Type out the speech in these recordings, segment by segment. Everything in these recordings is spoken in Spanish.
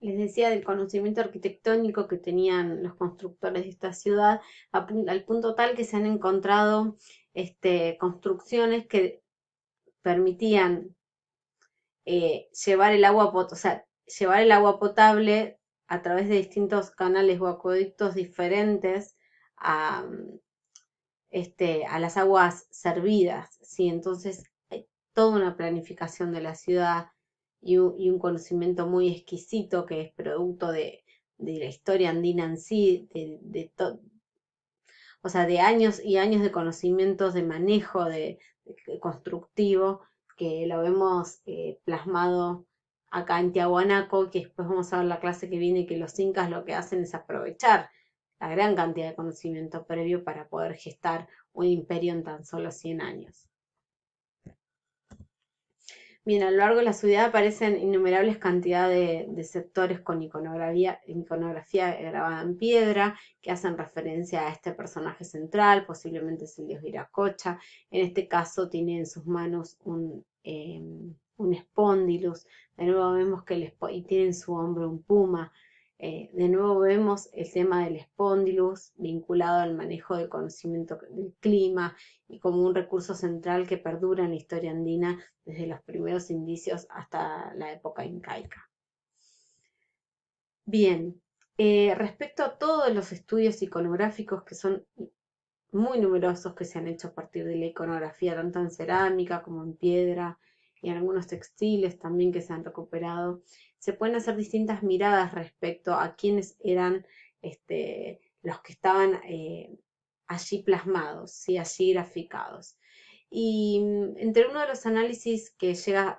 les decía del conocimiento arquitectónico que tenían los constructores de esta ciudad, al punto tal que se han encontrado construcciones que permitían o sea, llevar el agua potable a través de distintos canales o acueductos diferentes a, a las aguas servidas, ¿sí? Entonces, hay toda una planificación de la ciudad y un conocimiento muy exquisito que es producto de la historia andina en sí, o sea, de años y años de conocimientos de manejo de constructivo, que lo vemos plasmado acá en Tiahuanaco, que después vamos a ver la clase que viene, que los incas lo que hacen es aprovechar la gran cantidad de conocimiento previo para poder gestar un imperio en tan solo 100 años. Bien, a lo largo de la ciudad aparecen innumerables cantidades de sectores con iconografía grabada en piedra que hacen referencia a este personaje central, posiblemente es el dios Viracocha. En este caso tiene en sus manos un espóndilus. De nuevo vemos que y tiene en su hombro un puma. De nuevo vemos el tema del espóndilus vinculado al manejo del conocimiento del clima y como un recurso central que perdura en la historia andina desde los primeros indicios hasta la época incaica. Bien, respecto a todos los estudios iconográficos que son muy numerosos que se han hecho a partir de la iconografía, tanto en cerámica como en piedra y en algunos textiles también que se han recuperado, se pueden hacer distintas miradas respecto a quiénes eran los que estaban allí plasmados, ¿sí? Allí graficados. Y entre uno de los análisis que llega,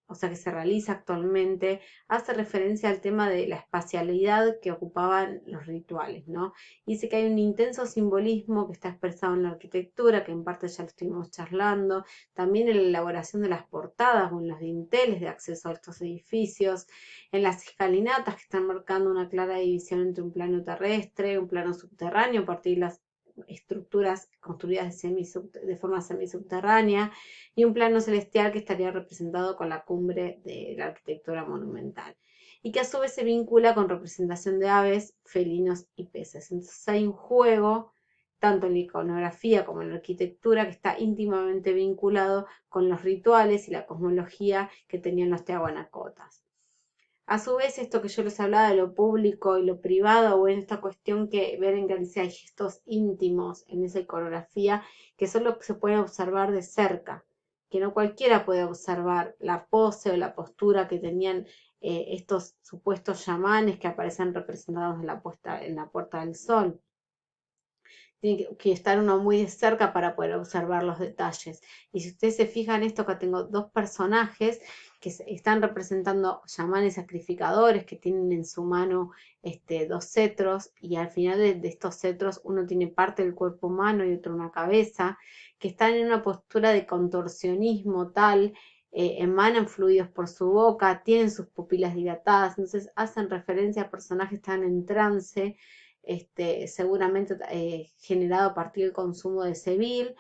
o sea, que se realiza actualmente, hace referencia al tema de la espacialidad que ocupaban los rituales, ¿no? Dice que hay un intenso simbolismo que está expresado en la arquitectura, que en parte ya lo estuvimos charlando, también en la elaboración de las portadas o en los dinteles de acceso a estos edificios, en las escalinatas que están marcando una clara división entre un plano terrestre, un plano subterráneo, a partir de las estructuras construidas de forma semisubterránea y un plano celestial que estaría representado con la cumbre de la arquitectura monumental y que a su vez se vincula con representación de aves, felinos y peces. Entonces hay un juego tanto en la iconografía como en la arquitectura que está íntimamente vinculado con los rituales y la cosmología que tenían los tehuanacotas. A su vez, esto que yo les hablaba de lo público y lo privado, o en esta cuestión que ver en Galicia hay gestos íntimos en esa iconografía que solo se pueden observar de cerca, que no cualquiera puede observar la pose o la postura que tenían estos supuestos chamanes que aparecen representados en la Puerta del Sol. Tiene que estar uno muy de cerca para poder observar los detalles. Y si ustedes se fijan esto, acá tengo dos personajes que están representando chamanes sacrificadores que tienen en su mano dos cetros y al final de estos cetros uno tiene parte del cuerpo humano y otro una cabeza, que están en una postura de contorsionismo tal, emanan fluidos por su boca, tienen sus pupilas dilatadas, entonces hacen referencia a personajes que están en trance, seguramente generado a partir del consumo de Seville,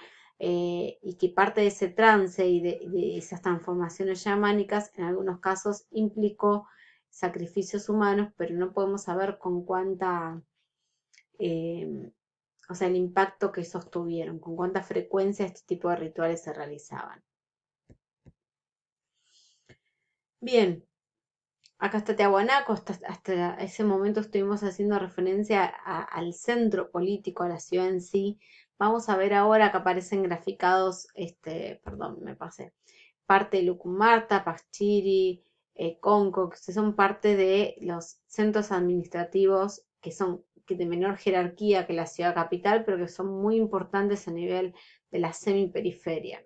y que parte de ese trance y de esas transformaciones chamánicas en algunos casos implicó sacrificios humanos, pero no podemos saber con cuánta, eh, o sea, el impacto que esos tuvieron, con cuánta frecuencia este tipo de rituales se realizaban. Bien, acá está Tiahuanaco, hasta ese momento estuvimos haciendo referencia al centro político, a la ciudad en sí. Vamos a ver ahora que aparecen graficados, perdón, me pasé, parte de Lucumarta, Pachiri, Conco, que son parte de los centros administrativos que de menor jerarquía que la ciudad capital, pero que son muy importantes a nivel de la semiperiferia.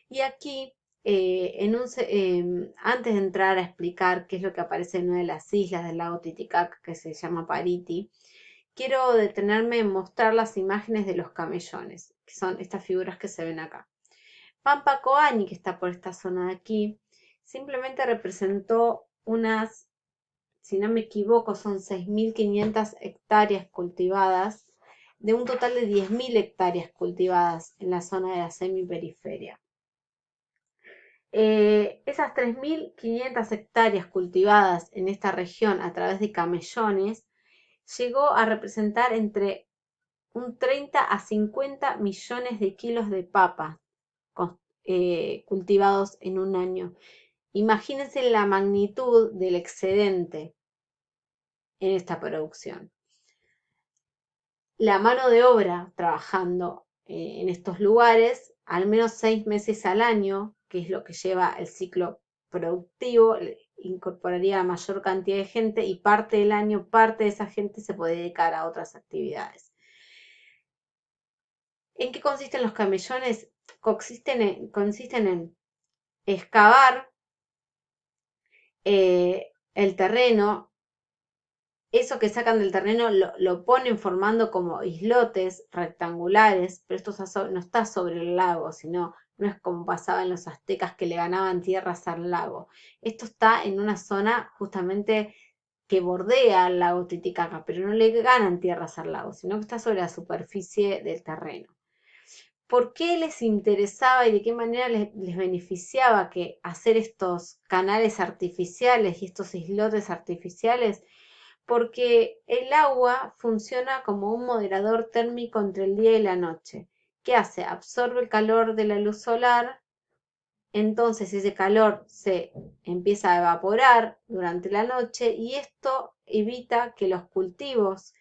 Y aquí, antes de entrar a explicar qué es lo que aparece en una de las islas del lago Titicaca, que se llama Pariti, quiero detenerme en mostrar las imágenes de los camellones, que son estas figuras que se ven acá. Pampa Coani, que está por esta zona de aquí, simplemente representó unas, si no me equivoco, son 6.500 hectáreas cultivadas, de un total de 10.000 hectáreas cultivadas en la zona de la semiperiferia. Esas 3.500 hectáreas cultivadas en esta región a través de camellones llegó a representar entre un 30 a 50 millones de kilos de papa cultivados en un año. Imagínense la magnitud del excedente en esta producción. La mano de obra trabajando en estos lugares, al menos 6 meses al año, que es lo que lleva el ciclo productivo, incorporaría a mayor cantidad de gente y parte del año, parte de esa gente se puede dedicar a otras actividades. ¿En qué consisten los camellones? Consisten en excavar el terreno, eso que sacan del terreno lo ponen formando como islotes rectangulares, pero esto no está sobre el lago, sino no es como pasaba en los aztecas que le ganaban tierras al lago. Esto está en una zona justamente que bordea al lago Titicaca, pero no le ganan tierras al lago, sino que está sobre la superficie del terreno. ¿Por qué les interesaba y de qué manera les beneficiaba que hacer estos canales artificiales y estos islotes artificiales? Porque el agua funciona como un moderador térmico entre el día y la noche. ¿Qué hace? Absorbe el calor de la luz solar, entonces ese calor se empieza a evaporar durante la noche y esto evita que los cultivos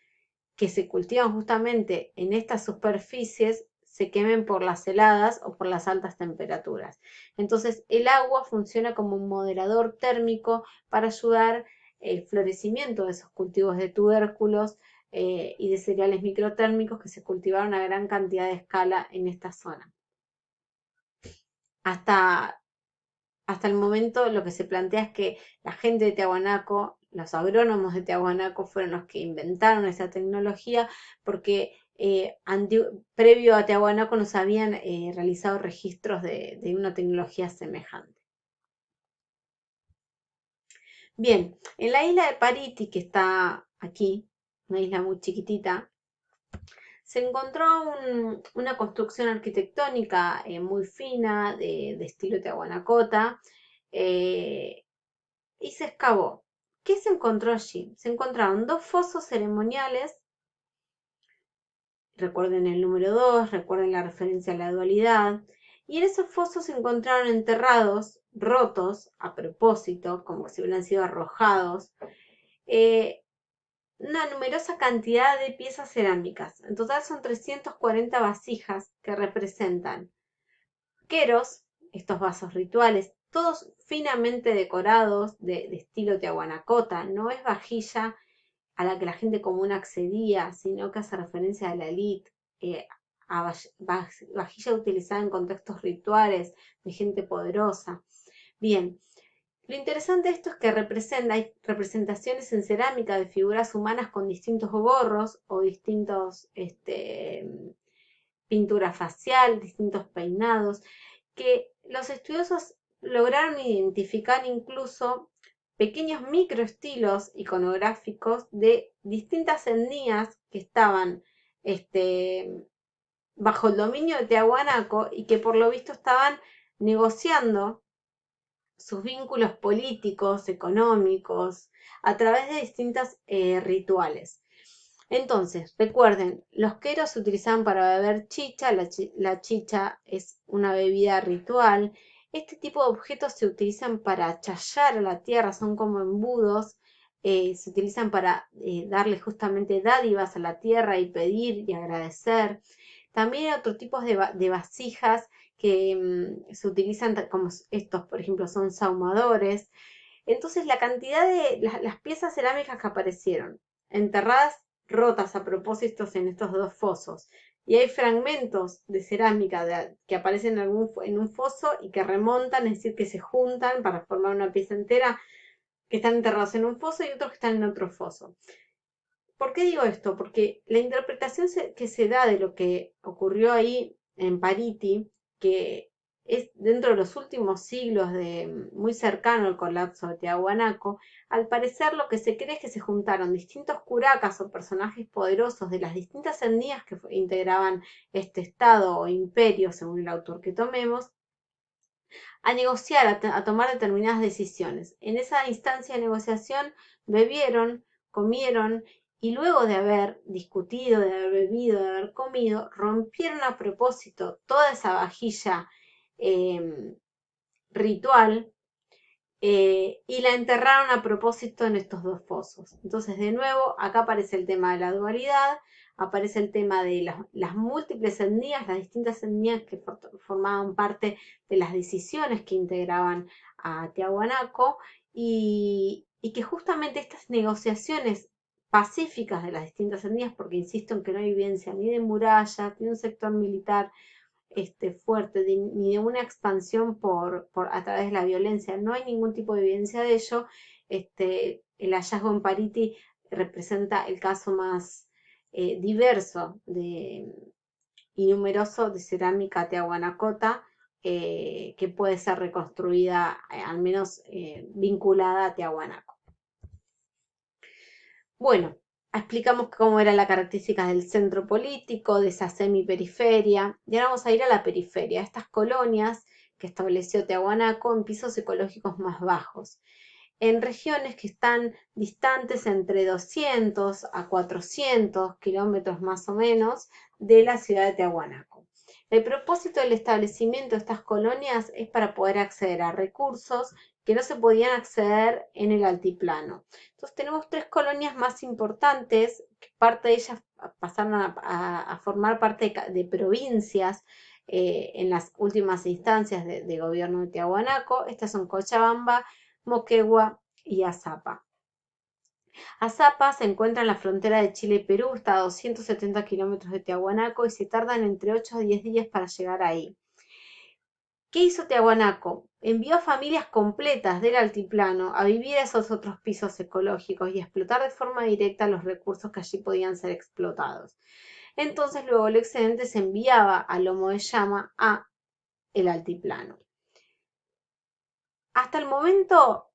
que se cultivan justamente en estas superficies se quemen por las heladas o por las altas temperaturas. Entonces el agua funciona como un moderador térmico para ayudar el florecimiento de esos cultivos de tubérculos y de cereales microtérmicos que se cultivaron a gran cantidad de escala en esta zona. Hasta hasta el momento lo que se plantea es que la gente de Tiahuanaco, los agrónomos de Tiahuanaco fueron los que inventaron esa tecnología porque previo a Tiahuanaco no se habían realizado registros de una tecnología semejante. Bien, en la isla de Pariti, que está aquí, una isla muy chiquitita, se encontró una construcción arquitectónica muy fina, de estilo Tiahuanacota, y se excavó. ¿Qué se encontró allí? Se encontraron 2 fosos ceremoniales, recuerden el número 2, recuerden la referencia a la dualidad, y en esos fosos se encontraron enterrados, rotos a propósito, como si hubieran sido arrojados, eh, una numerosa cantidad de piezas cerámicas. En total son 340 vasijas que representan queros, estos vasos rituales, todos finamente decorados de estilo tiahuanacota. No es vajilla a la que la gente común accedía, sino que hace referencia a la élite, a vajilla utilizada en contextos rituales de gente poderosa. Bien, lo interesante de esto es que hay representaciones en cerámica de figuras humanas con distintos gorros o distintos pintura facial, distintos peinados, que los estudiosos lograron identificar incluso pequeños microestilos iconográficos de distintas etnias que estaban bajo el dominio de Tiahuanaco y que por lo visto estaban negociando sus vínculos políticos, económicos, a través de distintos rituales. Entonces, recuerden, los queros se utilizaban para beber chicha, la chicha es una bebida ritual. Este tipo de objetos se utilizan para chayar a la tierra, son como embudos, se utilizan para darle justamente dádivas a la tierra y pedir y agradecer. También hay otros tipos de vasijas que se utilizan como estos, por ejemplo, son sahumadores. Entonces, la cantidad de las piezas cerámicas que aparecieron, enterradas, rotas a propósito en estos 2 fosos, y hay fragmentos de cerámica que aparecen en un foso y que remontan, es decir, que se juntan para formar una pieza entera, que están enterrados en un foso y otros que están en otro foso. ¿Por qué digo esto? Porque la interpretación que se da de lo que ocurrió ahí en Pariti, que es dentro de los últimos siglos muy cercano al colapso de Tiahuanaco, al parecer lo que se cree es que se juntaron distintos curacas o personajes poderosos de las distintas etnias que integraban este estado o imperio, según el autor que tomemos, a negociar, a tomar determinadas decisiones. En esa instancia de negociación bebieron, comieron y luego de haber discutido, de haber bebido, de haber comido, rompieron a propósito toda esa vajilla ritual y la enterraron a propósito en estos dos fosos. Entonces, de nuevo, acá aparece el tema de la dualidad, aparece el tema de las múltiples etnias, las distintas etnias que formaban parte de las decisiones que integraban a Tiahuanaco y que justamente estas negociaciones pacíficas de las distintas etnias, porque insisto en que no hay evidencia ni de murallas, ni de un sector militar, fuerte, ni de una expansión a través de la violencia. No hay ningún tipo de evidencia de ello. El hallazgo en Pariti representa el caso más diverso y numeroso de cerámica tehuanacota que puede ser reconstruida, al menos vinculada a Tiahuanaco. Bueno, explicamos cómo era la característica del centro político, de esa semiperiferia, y ahora vamos a ir a la periferia, a estas colonias que estableció Tiahuanaco en pisos ecológicos más bajos, en regiones que están distantes entre 200 a 400 kilómetros más o menos de la ciudad de Tiahuanaco. El propósito del establecimiento de estas colonias es para poder acceder a recursos que no se podían acceder en el altiplano. Entonces tenemos tres colonias más importantes, que parte de ellas pasaron a formar parte de provincias en las últimas instancias de gobierno de Tiahuanaco. Estas son Cochabamba, Moquegua y Azapa. Azapa se encuentra en la frontera de Chile y Perú, está a 270 kilómetros de Tiahuanaco y se tardan entre 8 a 10 días para llegar ahí. ¿Qué hizo Tiahuanaco? Envió a familias completas del altiplano a vivir a esos otros pisos ecológicos y a explotar de forma directa los recursos que allí podían ser explotados. Entonces luego el excedente se enviaba a lomo de llama a el altiplano. Hasta el momento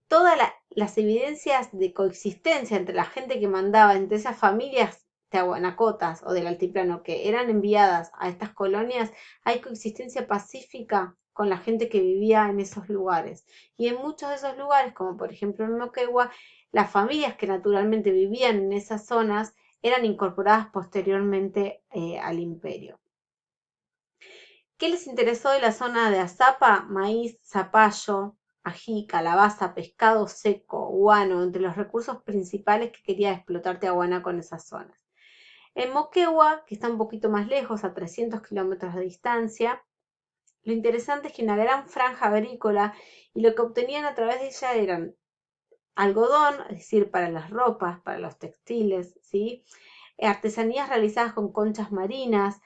todas las evidencias de coexistencia entre la gente que mandaba, entre esas familias tehuanacotas o del altiplano que eran enviadas a estas colonias, hay coexistencia pacífica con la gente que vivía en esos lugares. Y en muchos de esos lugares, como por ejemplo en Moquegua, las familias que naturalmente vivían en esas zonas eran incorporadas posteriormente al imperio. ¿Qué les interesó de la zona de Azapa? Maíz, zapallo, ají, calabaza, pescado seco, guano, entre los recursos principales que quería explotar Tiahuanaco en esas zonas. En Moquegua, que está un poquito más lejos, a 300 kilómetros de distancia, lo interesante es que una gran franja agrícola y lo que obtenían a través de ella eran algodón, es decir, para las ropas, para los textiles, ¿sí? Artesanías realizadas con conchas marinas,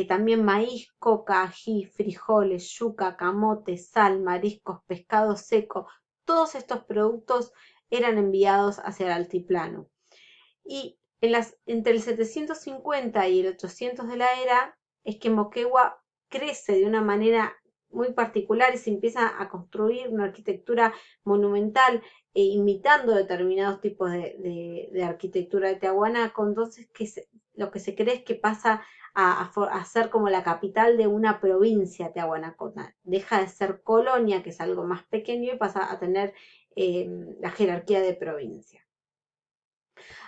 también maíz, coca, ají, frijoles, yuca, camote, sal, mariscos, pescado seco, todos estos productos eran enviados hacia el altiplano. Y entre el 750 y el 800 de la era es que Moquegua crece de una manera muy particular y se empieza a construir una arquitectura monumental imitando determinados tipos de arquitectura de Tiahuanaco. Entonces lo que se cree es que pasa a ser como la capital de una provincia tiahuanacota. Deja de ser colonia, que es algo más pequeño, y pasa a tener la jerarquía de provincia.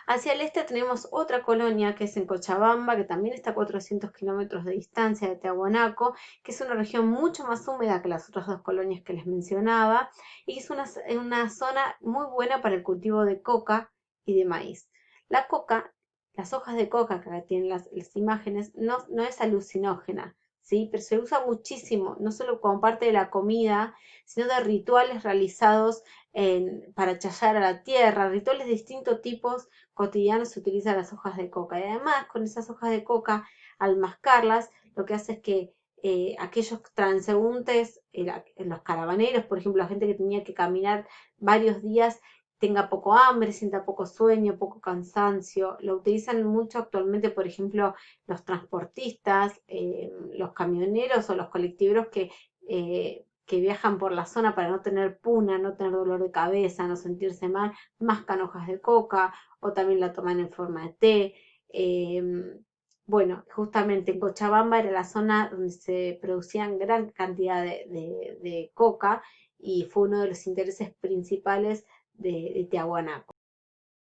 Hacia el este tenemos otra colonia que es en Cochabamba, que también está a 400 kilómetros de distancia de Tiahuanaco, que es una región mucho más húmeda que las otras dos colonias que les mencionaba, y es una zona muy buena para el cultivo de coca y de maíz. La coca, las hojas de coca que acá tienen las imágenes, no es alucinógena, ¿sí? Pero se usa muchísimo, no solo como parte de la comida, sino de rituales realizados para chayar a la tierra, rituales de distintos tipos cotidianos se utilizan las hojas de coca. Y además, con esas hojas de coca, al mascarlas, lo que hace es que aquellos transeúntes, los caravaneros, por ejemplo, la gente que tenía que caminar varios días, tenga poco hambre, sienta poco sueño, poco cansancio. Lo utilizan mucho actualmente, por ejemplo, los transportistas, los camioneros o los colectiveros que viajan por la zona para no tener puna, no tener dolor de cabeza, no sentirse mal, mascan hojas de coca o también la toman en forma de té. Bueno, justamente en Cochabamba era la zona donde se producían gran cantidad de coca y fue uno de los intereses principales de Tiahuanaco.